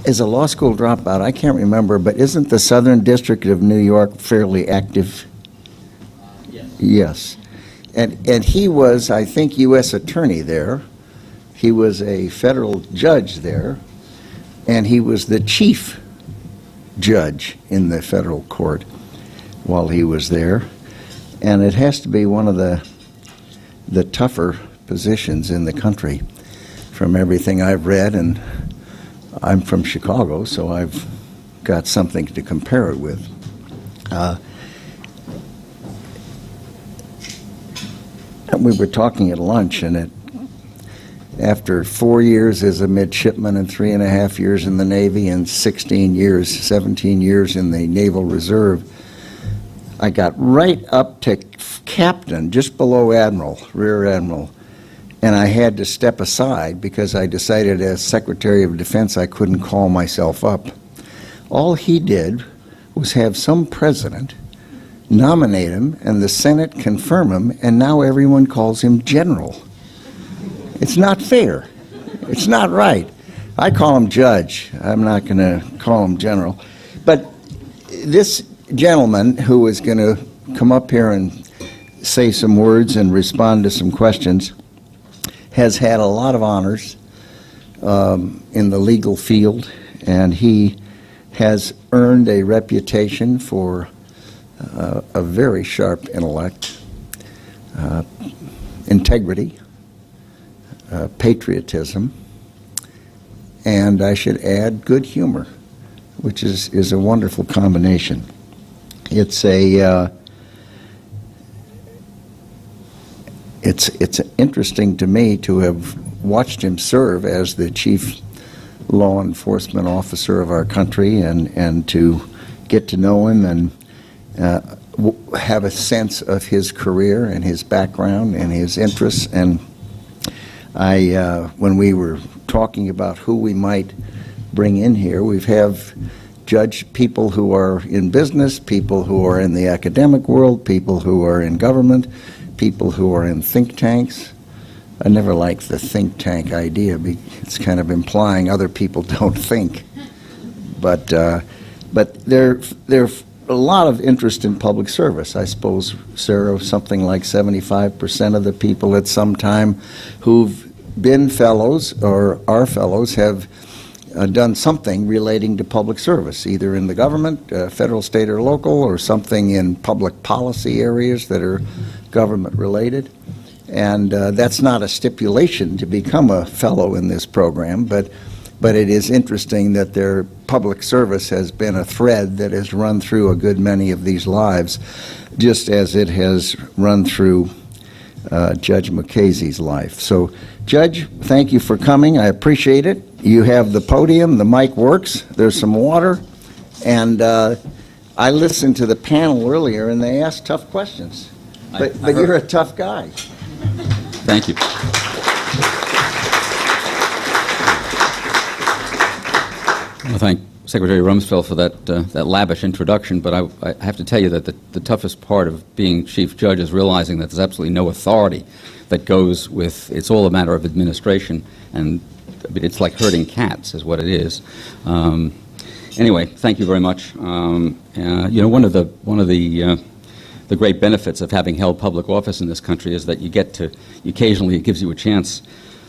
As a law school dropout, I can't remember, but isn't the Southern District of New York fairly active? Yes. Yes. And he was, I think, U.S. attorney there. He was a federal judge there, and he was the chief judge in the federal court while he was there. And it has to be one of the tougher positions in the country from everything I've read, and I'm from Chicago, so I've got something to compare it with. And we were talking at lunch, and after 4 years as a midshipman and 3.5 years in the Navy and 17 years in the Naval Reserve, I got right up to captain, just below admiral, rear admiral, and I had to step aside because I decided as Secretary of Defense I couldn't call myself up. All he did was have some president nominate him and the Senate confirm him, and now everyone calls him general. It's not fair. It's not right. I call him judge. I'm not going to call him general. But this gentleman who is going to come up here and say some words and respond to some questions has had a lot of honors in the legal field, and he has earned a reputation for a very sharp intellect, integrity, patriotism, and I should add good humor, which is a wonderful combination. It's interesting to me to have watched him serve as the chief law enforcement officer of our country, and to get to know him and have a sense of his career and his background and his interests. And when we were talking about who we might bring in here, we have people who are in business, people who are in the academic world, people who are in government, people who are in think tanks. I never liked the think tank idea. It's kind of implying other people don't think. But there are a lot of interest in public service. I suppose, Sarah, something like 75% of the people at some time who've been fellows or are fellows have done something relating to public service, either in the government, federal, state, or local, or something in public policy areas that are government related. And that's not a stipulation to become a fellow in this program, but it is interesting that their public service has been a thread that has run through a good many of these lives, just as it has run through Judge Mukasey's life. So, Judge, thank you for coming. I appreciate it. You have the podium. The mic works. There's some water. And I listened to the panel earlier, and they asked tough questions. But you're a tough guy. Thank you. I thank Secretary Rumsfeld for that lavish introduction, but I have to tell you that the toughest part of being chief judge is realizing that there's absolutely no authority that goes with, it's all a matter of administration, and it's like herding cats is what it is. Anyway, thank you very much. You know, one of the great benefits of having held public office in this country is that occasionally it gives you a chance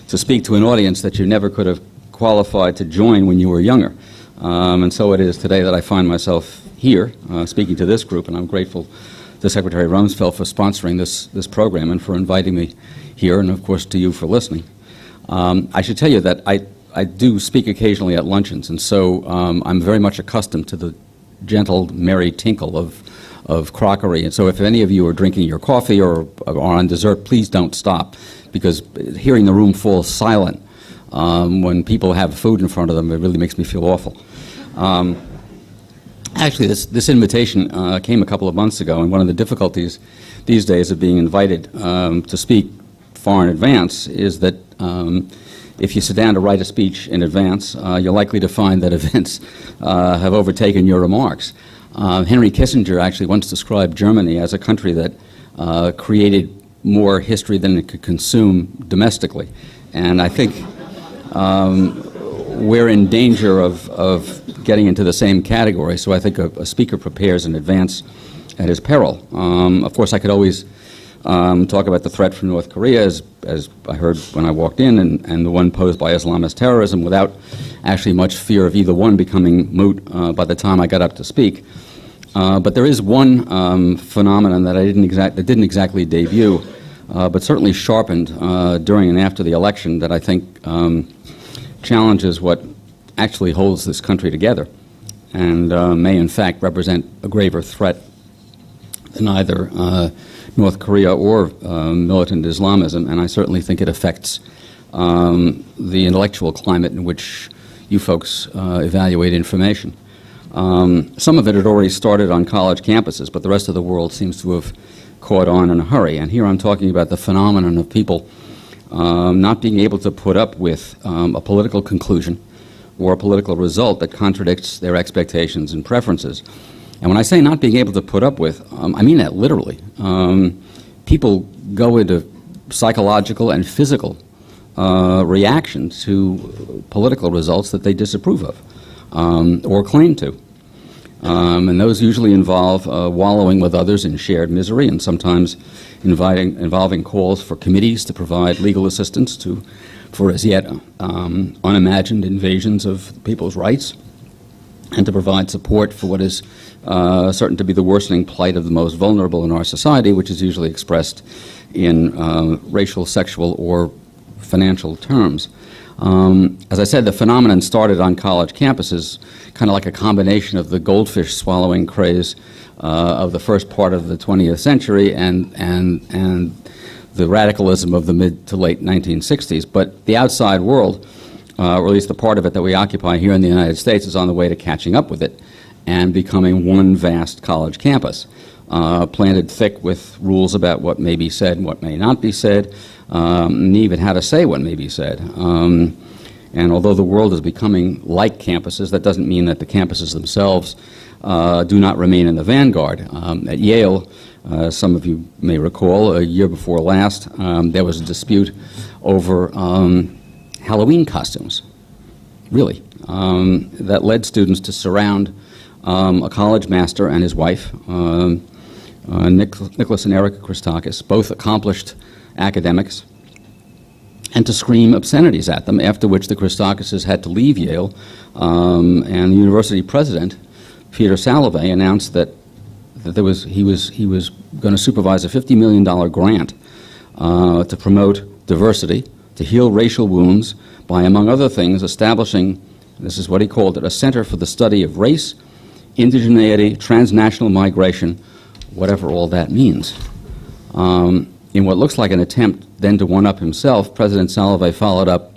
to speak to an audience that you never could have qualified to join when you were younger. And so it is today that I find myself here speaking to this group, and I'm grateful to Secretary Rumsfeld for sponsoring this program and for inviting me here, and of course to you for listening. I should tell you that I do speak occasionally at luncheons, and so I'm very much accustomed to the gentle, merry tinkle of crockery. And so if any of you are drinking your coffee or on dessert, please don't stop, because hearing the room fall silent when people have food in front of them, it really makes me feel awful. Actually, this invitation came a couple of months ago, and one of the difficulties these days of being invited to speak far in advance is that if you sit down to write a speech in advance, you're likely to find that events have overtaken your remarks. Henry Kissinger actually once described Germany as a country that created more history than it could consume domestically. And I think we're in danger of getting into the same category. So I think a speaker prepares in advance at his peril. Of course, I could always talk about the threat from North Korea, as I heard when I walked in, and the one posed by Islamist terrorism, without actually much fear of either one becoming moot by the time I got up to speak. But there is one phenomenon that didn't exactly debut, but certainly sharpened during and after the election, that I think challenges what actually holds this country together, and may in fact represent a graver threat than either North Korea or militant Islamism, and I certainly think it affects the intellectual climate in which you folks evaluate information. Some of it had already started on college campuses, but the rest of the world seems to have caught on in a hurry. And here I'm talking about the phenomenon of people not being able to put up with a political conclusion or a political result that contradicts their expectations and preferences. And when I say not being able to put up with, I mean that literally. People go into psychological and physical reaction to political results that they disapprove of or claim to. And those usually involve wallowing with others in shared misery, and sometimes involving calls for committees to provide legal assistance for as yet unimagined invasions of people's rights, and to provide support for what is certain to be the worsening plight of the most vulnerable in our society, which is usually expressed in racial, sexual, or financial terms. As I said, the phenomenon started on college campuses, kind of like a combination of the goldfish swallowing craze of the first part of the 20th century and the radicalism of the mid to late 1960s. But the outside world, or at least the part of it that we occupy here in the United States, is on the way to catching up with it and becoming one vast college campus, planted thick with rules about what may be said and what may not be said, and even how to say what may be said. And although the world is becoming like campuses, that doesn't mean that the campuses themselves do not remain in the vanguard. At Yale, some of you may recall, a year before last, there was a dispute over Halloween costumes, really, that led students to surround a college master and his wife, Nicholas and Erica Christakis, both accomplished academics, and to scream obscenities at them, after which the Christakises had to leave Yale, and the university president, Peter Salovey, announced that he was going to supervise a $50 million grant to promote diversity, to heal racial wounds by, among other things, establishing, this is what he called it, a center for the study of race, indigeneity, transnational migration, whatever all that means. In what looks like an attempt then to one-up himself, President Salovey followed up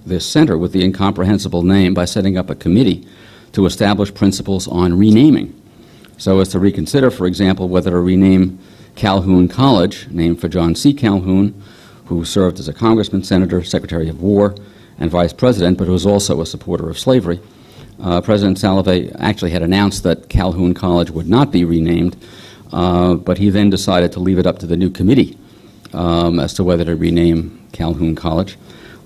this center with the incomprehensible name by setting up a committee to establish principles on renaming, so as to reconsider, for example, whether to rename Calhoun College, named for John C. Calhoun, who served as a congressman, senator, secretary of war, and vice president, but who was also a supporter of slavery. President Salovey actually had announced that Calhoun College would not be renamed, but he then decided to leave it up to the new committee as to whether to rename Calhoun College.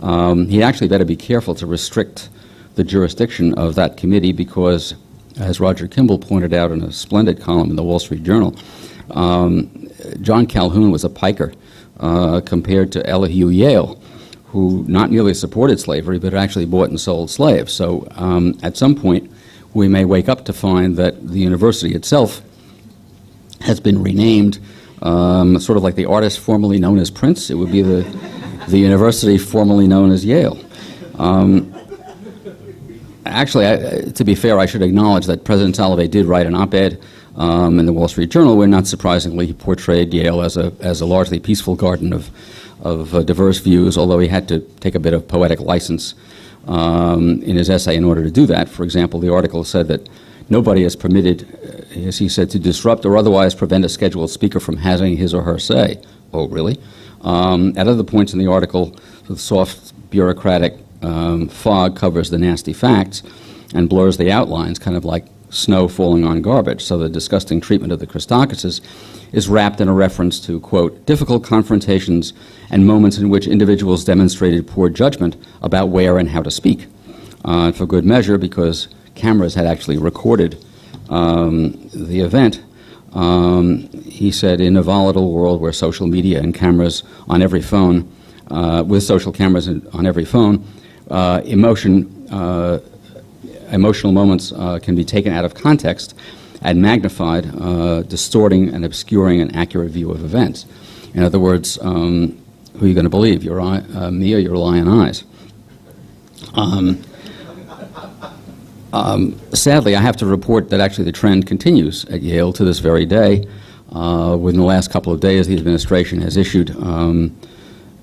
He actually better be careful to restrict the jurisdiction of that committee because, as Roger Kimball pointed out in a splendid column in the Wall Street Journal, John Calhoun was a piker compared to Elihu Yale, who not merely supported slavery, but actually bought and sold slaves. So at some point, we may wake up to find that the university itself has been renamed, sort of like the artist formerly known as Prince. It would be the university formerly known as Yale. Actually, to be fair, I should acknowledge that President Salovey did write an op-ed in the Wall Street Journal where, not surprisingly, he portrayed Yale as a largely peaceful garden of diverse views, although he had to take a bit of poetic license in his essay in order to do that. For example, the article said that nobody is permitted, as he said, to disrupt or otherwise prevent a scheduled speaker from having his or her say. Oh, really? At other points in the article, the soft bureaucratic fog covers the nasty facts and blurs the outlines, kind of like snow falling on garbage. So the disgusting treatment of the Christakis is wrapped in a reference to, quote, difficult confrontations and moments in which individuals demonstrated poor judgment about where and how to speak. For good measure, because cameras had actually recorded the event, he said, in a volatile world where social media and cameras on every phone, with social cameras on every phone, emotional moments can be taken out of context and magnified, distorting and obscuring an accurate view of events. In other words, who are you going to believe, me or your lion eyes? Sadly, I have to report that actually the trend continues at Yale to this very day. Within the last couple of days, the administration has issued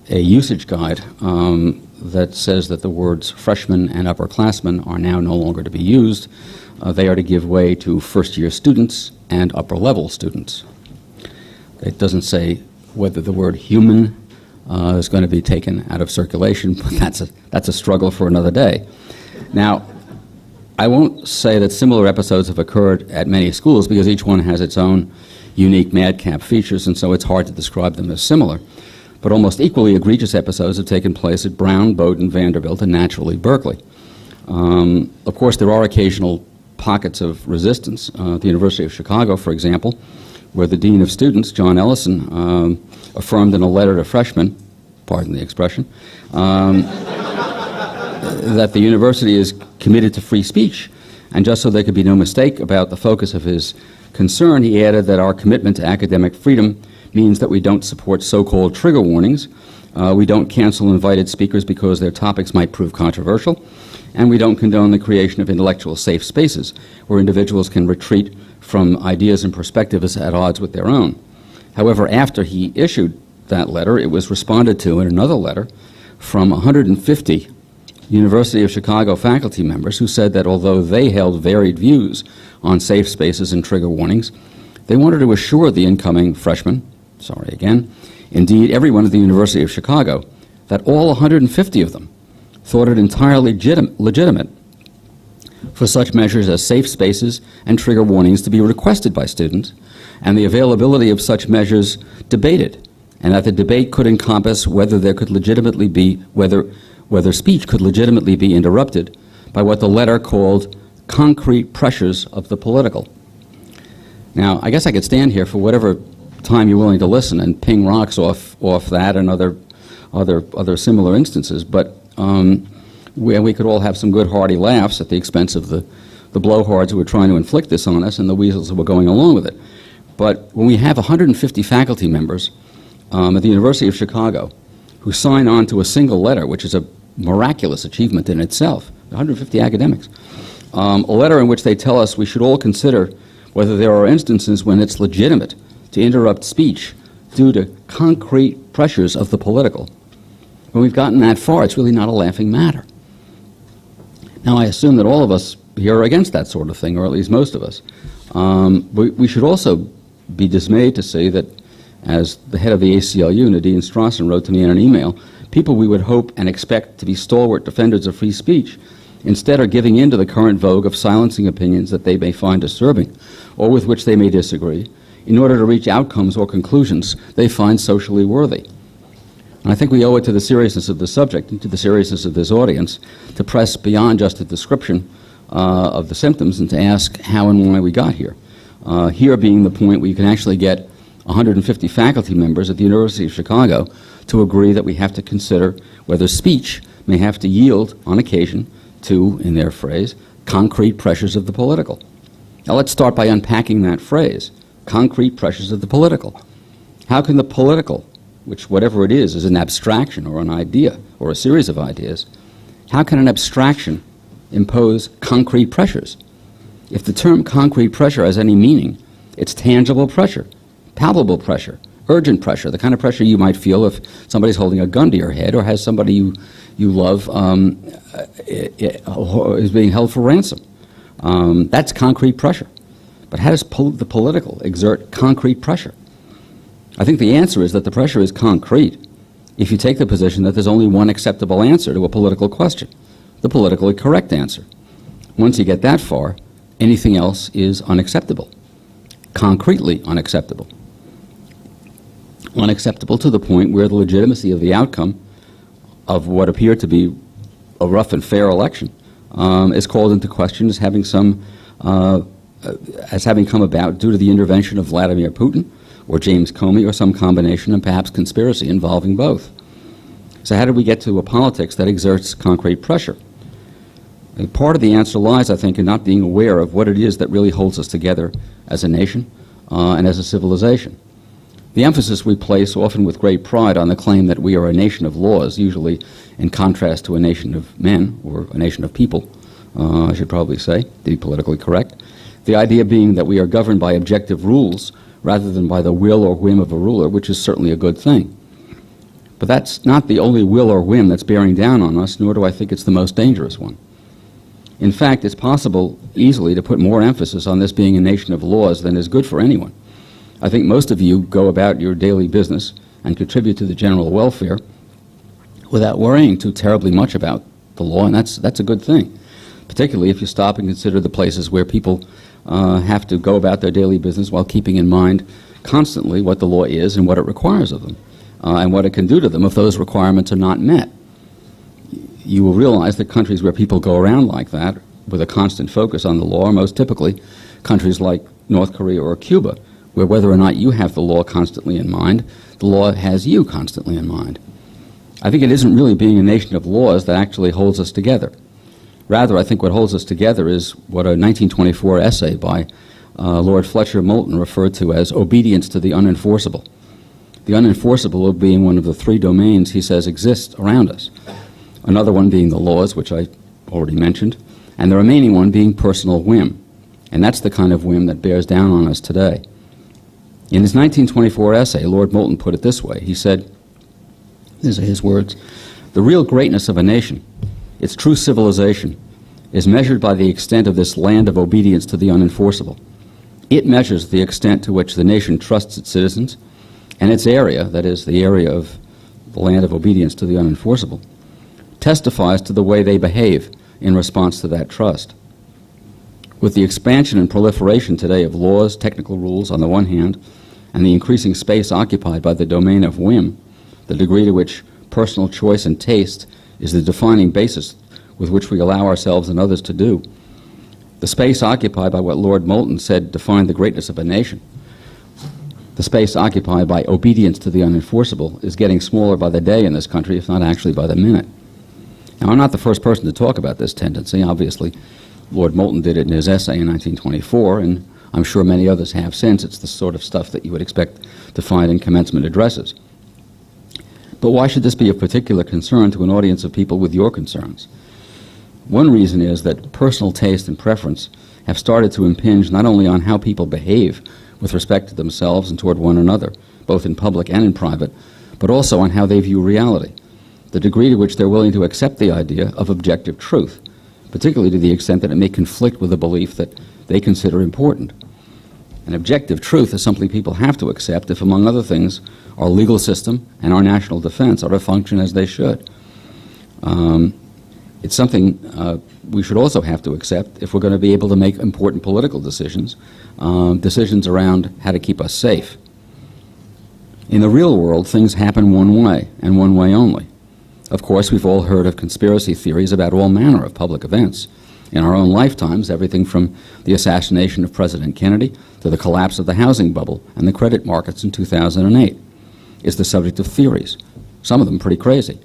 a usage guide that says that the words freshmen and upperclassmen are now no longer to be used. They are to give way to first-year students and upper-level students. It doesn't say whether the word human is going to be taken out of circulation, but that's a struggle for another day. Now, I won't say that similar episodes have occurred at many schools because each one has its own unique madcap features, and so it's hard to describe them as similar. But almost equally egregious episodes have taken place at Brown, Bowdoin, Vanderbilt, and naturally Berkeley. Of course, there are occasional pockets of resistance. At the University of Chicago, for example, where the Dean of Students, John Ellison, affirmed in a letter to freshmen, pardon the expression, that the university is committed to free speech. And just so there could be no mistake about the focus of his concern, he added that our commitment to academic freedom means that we don't support so-called trigger warnings, we don't cancel invited speakers because their topics might prove controversial, and we don't condone the creation of intellectual safe spaces where individuals can retreat from ideas and perspectives at odds with their own. However, after he issued that letter, it was responded to in another letter from 150 University of Chicago faculty members who said that although they held varied views on safe spaces and trigger warnings, they wanted to assure the incoming freshmen, indeed everyone at the University of Chicago, that all 150 of them thought it entirely legitimate for such measures as safe spaces and trigger warnings to be requested by students, and the availability of such measures debated, and that the debate could encompass whether there could legitimately be, whether speech could legitimately be interrupted by what the letter called concrete pressures of the political. Now, I guess I could stand here for whatever time you're willing to listen and ping rocks off that and other similar instances, but we could all have some good hearty laughs at the expense of the blowhards who were trying to inflict this on us and the weasels who were going along with it. But when we have 150 faculty members at the University of Chicago who sign on to a single letter, which is a miraculous achievement in itself, 150 academics, a letter in which they tell us we should all consider whether there are instances when it's legitimate to interrupt speech due to concrete pressures of the political. When we've gotten that far, it's really not a laughing matter. Now, I assume that all of us here are against that sort of thing, or at least most of us. We should also be dismayed to see that, as the head of the ACLU, Nadine Strawson, wrote to me in an email, people we would hope and expect to be stalwart defenders of free speech instead are giving in to the current vogue of silencing opinions that they may find disturbing or with which they may disagree in order to reach outcomes or conclusions they find socially worthy. And I think we owe it to the seriousness of the subject and to the seriousness of this audience to press beyond just a description of the symptoms and to ask how and why we got here. Here being the point where you can actually get 150 faculty members at the University of Chicago to agree that we have to consider whether speech may have to yield, on occasion, to, in their phrase, concrete pressures of the political. Now let's start by unpacking that phrase, concrete pressures of the political. How can the political, which whatever it is an abstraction or an idea or a series of ideas, how can an abstraction impose concrete pressures? If the term concrete pressure has any meaning, it's tangible pressure, palpable pressure, urgent pressure, the kind of pressure you might feel if somebody's holding a gun to your head or has somebody you love is being held for ransom. That's concrete pressure. But how does the political exert concrete pressure? I think the answer is that the pressure is concrete if you take the position that there's only one acceptable answer to a political question, the politically correct answer. Once you get that far, anything else is unacceptable, concretely unacceptable. Unacceptable to the point where the legitimacy of the outcome of what appeared to be a rough and fair election is called into question as having come about due to the intervention of Vladimir Putin or James Comey or some combination and perhaps conspiracy involving both. So how did we get to a politics that exerts concrete pressure? And part of the answer lies, I think, in not being aware of what it is that really holds us together as a nation and as a civilization. The emphasis we place, often with great pride, on the claim that we are a nation of laws, usually in contrast to a nation of men, or a nation of people, I should probably say, to be politically correct. The idea being that we are governed by objective rules rather than by the will or whim of a ruler, which is certainly a good thing. But that's not the only will or whim that's bearing down on us, nor do I think it's the most dangerous one. In fact, it's possible easily to put more emphasis on this being a nation of laws than is good for anyone. I think most of you go about your daily business and contribute to the general welfare without worrying too terribly much about the law, and that's a good thing, particularly if you stop and consider the places where people have to go about their daily business while keeping in mind constantly what the law is and what it requires of them, and what it can do to them if those requirements are not met. You will realize that countries where people go around like that, with a constant focus on the law, are most typically countries like North Korea or Cuba, where whether or not you have the law constantly in mind, the law has you constantly in mind. I think it isn't really being a nation of laws that actually holds us together. Rather, I think what holds us together is what a 1924 essay by Lord Fletcher Moulton referred to as obedience to the unenforceable. The unenforceable being one of the three domains he says exist around us. Another one being the laws, which I already mentioned, and the remaining one being personal whim. And that's the kind of whim that bears down on us today. In his 1924 essay, Lord Moulton put it this way. He said, these are his words, "The real greatness of a nation, its true civilization, is measured by the extent of this land of obedience to the unenforceable. It measures the extent to which the nation trusts its citizens, and its area, that is, the area of the land of obedience to the unenforceable, testifies to the way they behave in response to that trust. With the expansion and proliferation today of laws, technical rules on the one hand, and the increasing space occupied by the domain of whim, the degree to which personal choice and taste is the defining basis with which we allow ourselves and others to do, the space occupied by what Lord Moulton said defined the greatness of a nation, the space occupied by obedience to the unenforceable, is getting smaller by the day in this country, if not actually by the minute. Now, I'm not the first person to talk about this tendency. Obviously, Lord Moulton did it in his essay in 1924, and I'm sure many others have since. It's the sort of stuff that you would expect to find in commencement addresses. But why should this be of particular concern to an audience of people with your concerns? One reason is that personal taste and preference have started to impinge not only on how people behave with respect to themselves and toward one another, both in public and in private, but also on how they view reality, the degree to which they're willing to accept the idea of objective truth, particularly to the extent that it may conflict with a belief that they consider important. An objective truth is something people have to accept if, among other things, our legal system and our national defense are to function as they should. It's something we should also have to accept if we're going to be able to make important political decisions, decisions around how to keep us safe. In the real world, things happen one way, and one way only. Of course, we've all heard of conspiracy theories about all manner of public events. In our own lifetimes, everything from the assassination of President Kennedy to the collapse of the housing bubble and the credit markets in 2008 is the subject of theories, some of them pretty crazy.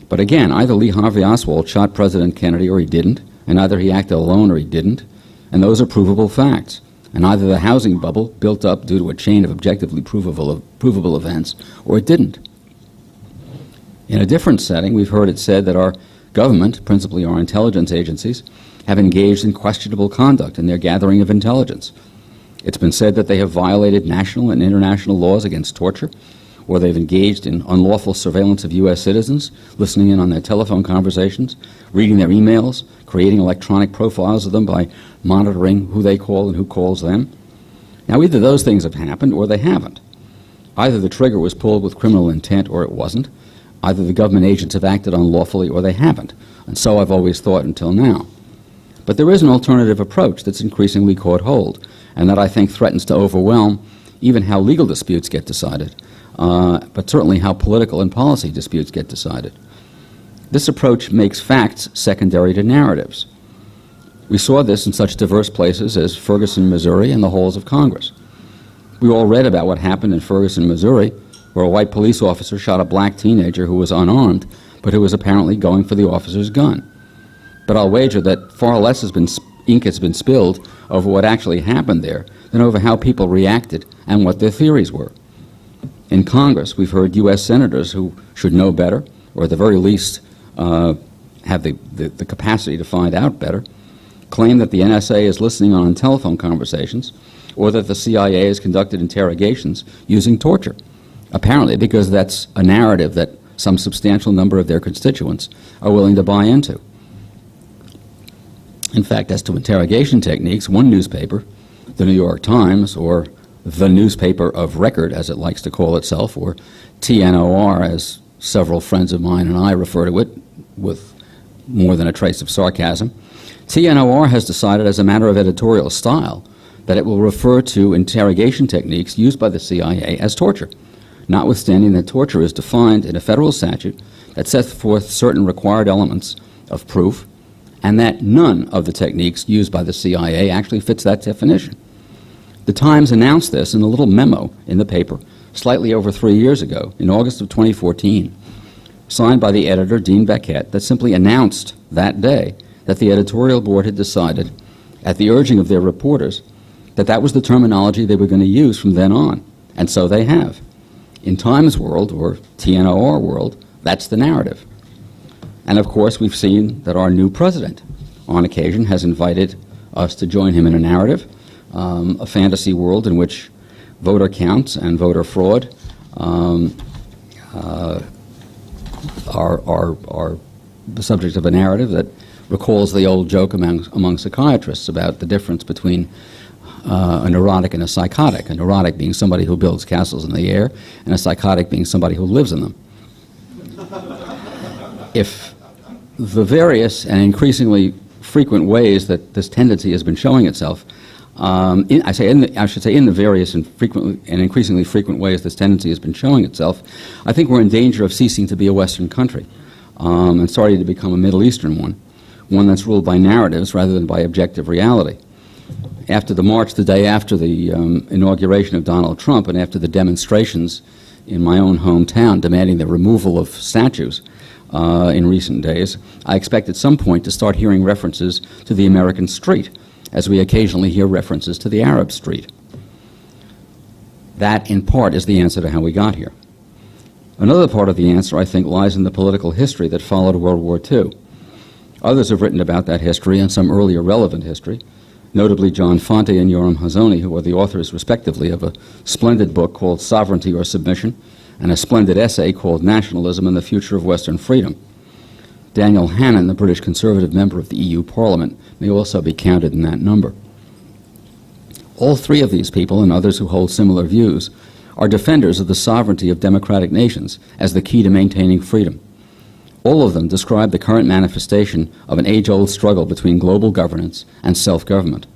But again, either Lee Harvey Oswald shot President Kennedy or he didn't, and either he acted alone or he didn't, and those are provable facts. And either the housing bubble built up due to a chain of objectively provable events, or it didn't. In a different setting, we've heard it said that our government, principally our intelligence agencies, have engaged in questionable conduct in their gathering of intelligence. It's been said that they have violated national and international laws against torture, or they've engaged in unlawful surveillance of U.S. citizens, listening in on their telephone conversations, reading their emails, creating electronic profiles of them by monitoring who they call and who calls them. Now, either those things have happened or they haven't. Either the trigger was pulled with criminal intent or it wasn't. Either the government agents have acted unlawfully or they haven't. And so I've always thought until now. But there is an alternative approach that's increasingly caught hold, and that I think threatens to overwhelm even how legal disputes get decided, but certainly how political and policy disputes get decided. This approach makes facts secondary to narratives. We saw this in such diverse places as Ferguson, Missouri, and the halls of Congress. We all read about what happened in Ferguson, Missouri, where a white police officer shot a black teenager who was unarmed, but who was apparently going for the officer's gun. But I'll wager that far less ink has been spilled over what actually happened there than over how people reacted and what their theories were. In Congress, we've heard U.S. senators who should know better, or at the very least have the capacity to find out better, claim that the NSA is listening on telephone conversations, or that the CIA has conducted interrogations using torture, apparently because that's a narrative that some substantial number of their constituents are willing to buy into. In fact, as to interrogation techniques, one newspaper, the New York Times, or the newspaper of record, as it likes to call itself, or TNOR, as several friends of mine and I refer to it with more than a trace of sarcasm, TNOR has decided as a matter of editorial style that it will refer to interrogation techniques used by the CIA as torture, notwithstanding that torture is defined in a federal statute that sets forth certain required elements of proof, and that none of the techniques used by the CIA actually fits that definition. The Times announced this in a little memo in the paper slightly over 3 years ago, in August of 2014, signed by the editor, Dean Beckett, that simply announced that day that the editorial board had decided, at the urging of their reporters, that that was the terminology they were going to use from then on. And so they have. In Times World, or TNOR world, that's the narrative. And of course, we've seen that our new president, on occasion, has invited us to join him in a narrative, a fantasy world in which voter counts and voter fraud are the subject of a narrative that recalls the old joke among psychiatrists about the difference between a neurotic and a psychotic. A neurotic being somebody who builds castles in the air, and a psychotic being somebody who lives in them. If the various and increasingly frequent ways that this tendency has been showing itself, in the various and increasingly frequent ways this tendency has been showing itself, I think we're in danger of ceasing to be a Western country and starting to become a Middle Eastern one that's ruled by narratives rather than by objective reality. After the march the day after the inauguration of Donald Trump, and after the demonstrations in my own hometown demanding the removal of statues in recent days, I expect at some point to start hearing references to the American street, as we occasionally hear references to the Arab street. That, in part, is the answer to how we got here. Another part of the answer, I think, lies in the political history that followed World War II. Others have written about that history and some earlier relevant history, notably John Fonte and Yoram Hazony, who are the authors, respectively, of a splendid book called Sovereignty or Submission, and a splendid essay called Nationalism and the Future of Western Freedom. Daniel Hannan, the British Conservative member of the EU Parliament, may also be counted in that number. All three of these people, and others who hold similar views, are defenders of the sovereignty of democratic nations as the key to maintaining freedom. All of them describe the current manifestation of an age-old struggle between global governance and self-government.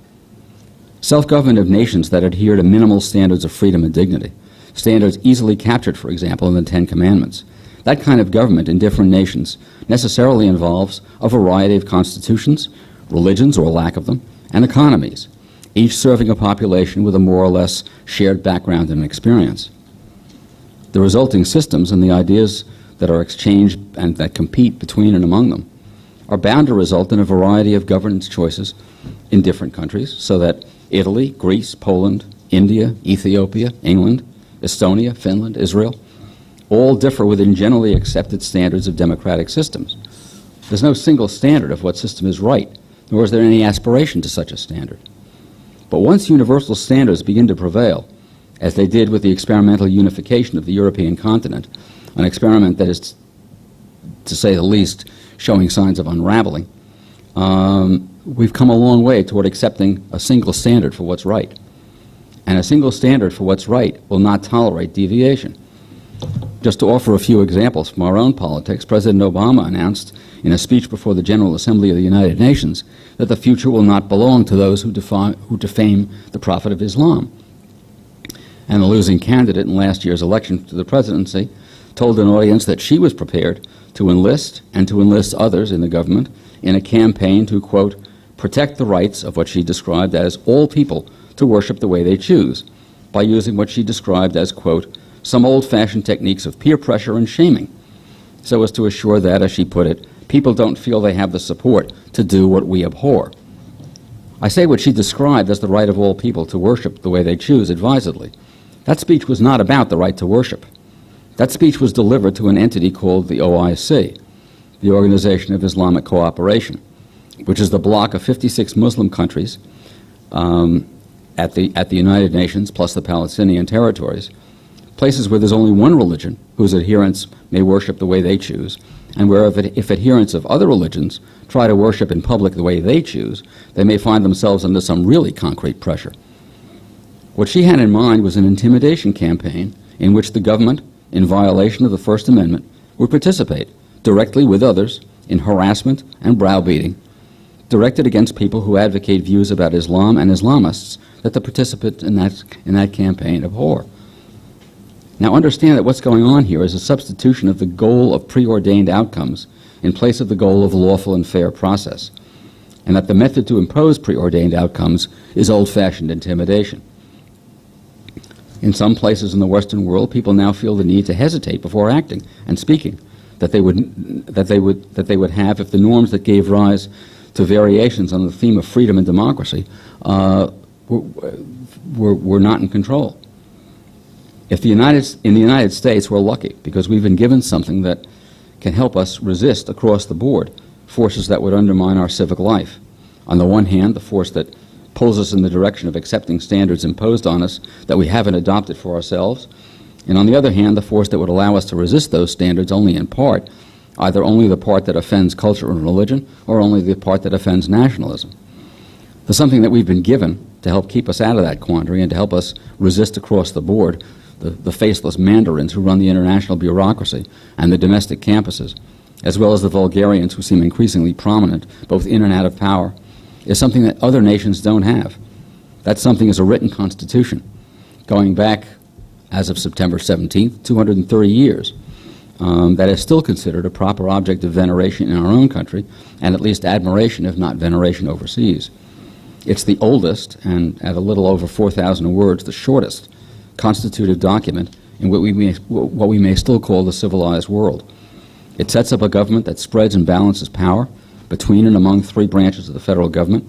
Self-government of nations that adhere to minimal standards of freedom and dignity, standards easily captured, for example, in the Ten Commandments. That kind of government in different nations necessarily involves a variety of constitutions, religions or lack of them, and economies, each serving a population with a more or less shared background and experience. The resulting systems and the ideas that are exchanged and that compete between and among them are bound to result in a variety of governance choices in different countries, so that Italy, Greece, Poland, India, Ethiopia, England, Estonia, Finland, Israel, all differ within generally accepted standards of democratic systems. There's no single standard of what system is right, nor is there any aspiration to such a standard. But once universal standards begin to prevail, as they did with the experimental unification of the European continent, an experiment that is, to say the least, showing signs of unraveling, we've come a long way toward accepting a single standard for what's right. And a single standard for what's right will not tolerate deviation. Just to offer a few examples from our own politics, President Obama announced in a speech before the General Assembly of the United Nations that the future will not belong to those who defame the Prophet of Islam. And the losing candidate in last year's election to the presidency told an audience that she was prepared to enlist and to enlist others in the government in a campaign to, quote, protect the rights of what she described as all people to worship the way they choose, by using what she described as, quote, some old-fashioned techniques of peer pressure and shaming, so as to assure that, as she put it, people don't feel they have the support to do what we abhor. I say what she described as the right of all people to worship the way they choose advisedly. That speech was not about the right to worship. That speech was delivered to an entity called the OIC, the Organization of Islamic Cooperation, which is the bloc of 56 Muslim countries at the United Nations, plus the Palestinian territories, places where there's only one religion whose adherents may worship the way they choose, and where if adherents of other religions try to worship in public the way they choose, they may find themselves under some really concrete pressure. What she had in mind was an intimidation campaign in which the government, in violation of the First Amendment, would participate directly with others in harassment and browbeating, directed against people who advocate views about Islam and Islamists that the participants in that campaign abhor. Now understand that what's going on here is a substitution of the goal of preordained outcomes in place of the goal of lawful and fair process, and that the method to impose preordained outcomes is old-fashioned intimidation. In some places in the Western world, people now feel the need to hesitate before acting and speaking that they would have if the norms that gave rise to variations on the theme of freedom and democracy were not in control. In the United States, we're lucky because we've been given something that can help us resist across the board forces that would undermine our civic life. On the one hand, the force that pulls us in the direction of accepting standards imposed on us that we haven't adopted for ourselves, and on the other hand, the force that would allow us to resist those standards only in part, either only the part that offends culture and religion or only the part that offends nationalism. There's something that we've been given to help keep us out of that quandary and to help us resist across the board the faceless mandarins who run the international bureaucracy and the domestic campuses, as well as the vulgarians who seem increasingly prominent both in and out of power, is something that other nations don't have. That something is a written constitution going back, as of September 17th, 230 years, that is still considered a proper object of veneration in our own country, and at least admiration, if not veneration, overseas. It's the oldest, and at a little over 4,000 words, the shortest constitutive document in what we may still call the civilized world. It sets up a government that spreads and balances power between and among three branches of the federal government,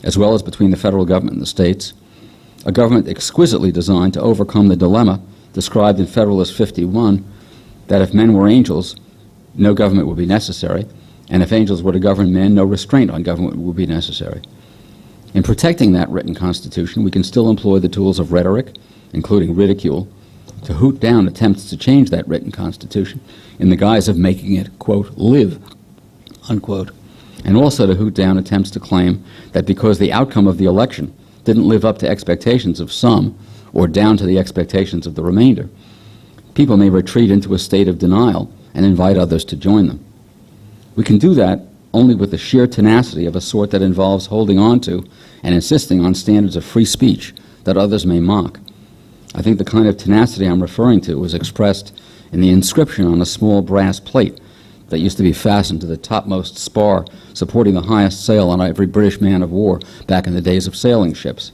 as well as between the federal government and the states, a government exquisitely designed to overcome the dilemma described in Federalist 51 that if men were angels, no government would be necessary, and if angels were to govern men, no restraint on government would be necessary. In protecting that written constitution, we can still employ the tools of rhetoric, including ridicule, to hoot down attempts to change that written constitution in the guise of making it, quote, live, unquote, and also to hoot down attempts to claim that because the outcome of the election didn't live up to expectations of some or down to the expectations of the remainder, people may retreat into a state of denial and invite others to join them. We can do that only with the sheer tenacity of a sort that involves holding on to and insisting on standards of free speech that others may mock. I think the kind of tenacity I'm referring to was expressed in the inscription on a small brass plate that used to be fastened to the topmost spar supporting the highest sail on every British man of war back in the days of sailing ships.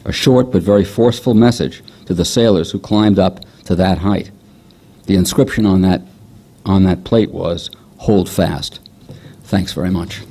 A short but very forceful message to the sailors who climbed up to that height. The inscription on that plate was, "Hold fast." Thanks very much.